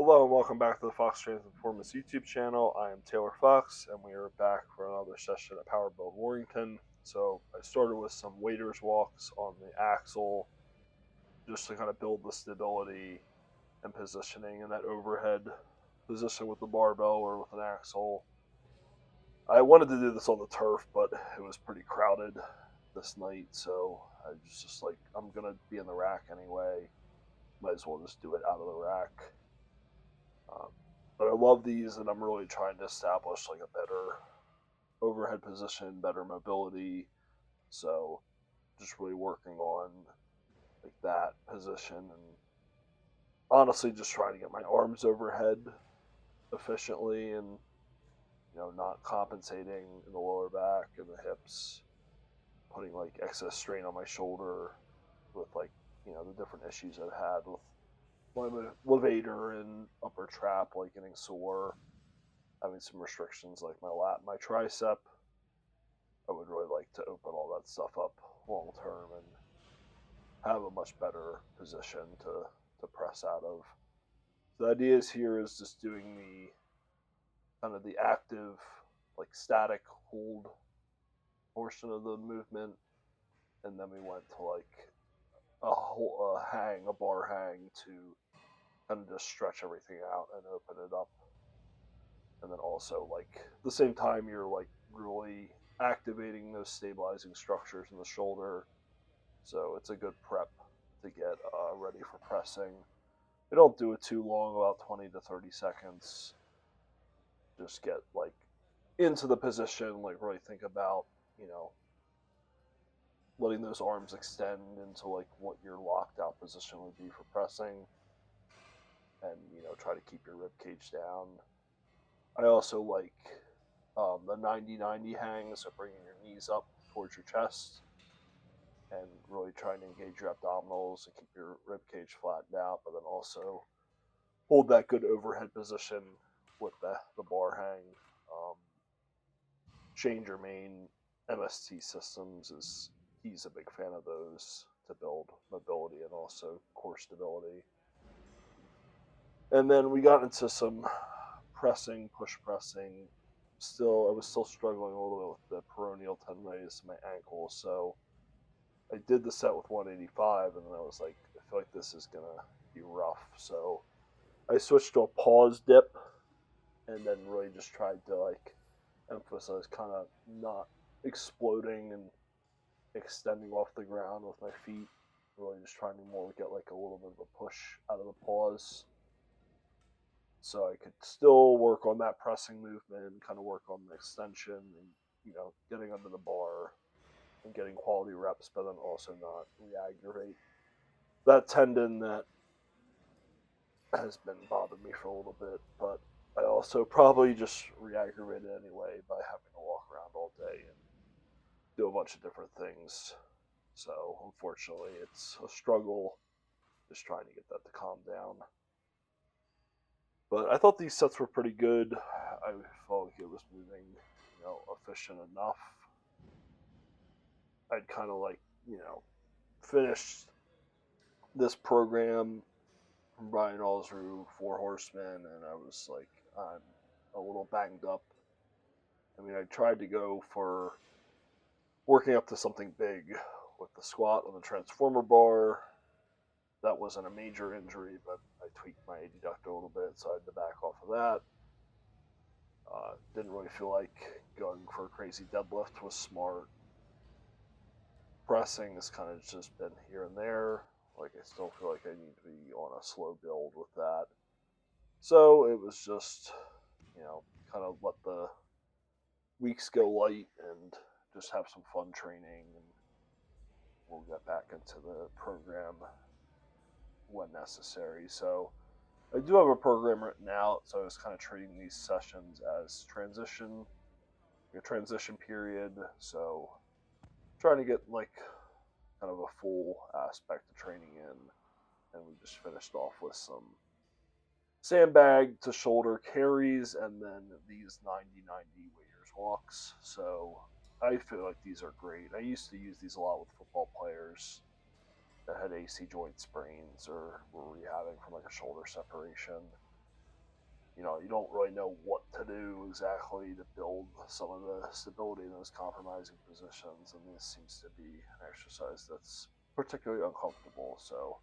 Hello and welcome back to the Fox Strength and Performance YouTube channel. I am Taylor Fox and we are back for another session at Powerbuild Warrington. So I started with some waiters walks on the axle just to kind of build the stability and positioning in that overhead position with the barbell or with an axle. I wanted to do this on the turf, but it was pretty crowded this night, so I was just like, I'm going to be in the rack anyway. Might as well just do it out of the rack. But I love these, and I'm really trying to establish like a better overhead position, better mobility. So just really working on like that position, and honestly just trying to get my arms overhead efficiently, and not compensating in the lower back and the hips, putting like excess strain on my shoulder with like the different issues I've had with my levator and upper trap, like getting sore, having some restrictions like my lat and my tricep. I would really like to open all that stuff up long term and have a much better position to press out of. The idea here is just doing the kind of the active, like static hold portion of the movement, and then we went to like a bar hang to kind of just stretch everything out and open it up. And then also, like, at the same time, you're like really activating those stabilizing structures in the shoulder. So it's a good prep to get ready for pressing. I don't do it too long, about 20 to 30 seconds. Just get like into the position, like really think about, letting those arms extend into like what your locked out position would be for pressing, and try to keep your rib cage down. I also like the 90-90 hang, so bringing your knees up towards your chest and really trying to engage your abdominals and keep your rib cage flattened out, but then also hold that good overhead position with the bar hang. Shane Germain MST Systems he's a big fan of those to build mobility and also core stability. And then we got into some pressing, push pressing. I was still struggling a little bit with the peroneal tendonitis in my ankle, so I did the set with 185, and then I was like, I feel like this is gonna be rough. So I switched to a pause dip, and then really just tried to like emphasize kind of not exploding and extending off the ground with my feet. Really just trying to more get like a little bit of a push out of the pause, so I could still work on that pressing movement and kind of work on the extension and getting under the bar and getting quality reps, but then also not re-aggravate that tendon that has been bothering me for a little bit. But I also probably just re-aggravated anyway by having to walk around all day and do a bunch of different things. So unfortunately, it's a struggle just trying to get that to calm down. But I thought these sets were pretty good. I felt like it was moving, efficient enough. I'd kind of like, finished this program from Brian Allsrue, Four Horsemen, and I was like, I'm a little banged up. I mean, I tried to go for working up to something big with the squat on the transformer bar. That wasn't a major injury, but I tweaked my adductor a little bit, so I had to back off of that. Didn't really feel like going for a crazy deadlift was smart. Pressing has kind of just been here and there. Like, I still feel like I need to be on a slow build with that. So it was just, kind of let the weeks go light and just have some fun training, and we'll get back into the program when necessary. So I do have a program written out, so I was kind of treating these sessions as a transition period. So trying to get like kind of a full aspect of training in, and we just finished off with some sandbag to shoulder carries and then these 90-90 waiters walks. So I feel like these are great. I used to use these a lot with football players that had AC joint sprains or were rehabbing from like a shoulder separation. you don't really know what to do exactly to build some of the stability in those compromising positions, and this seems to be an exercise that's particularly uncomfortable. So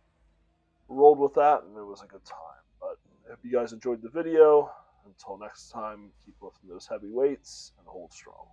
rolled with that, and it was a good time. But I hope you guys enjoyed the video. Until next time, keep lifting those heavy weights and hold strong.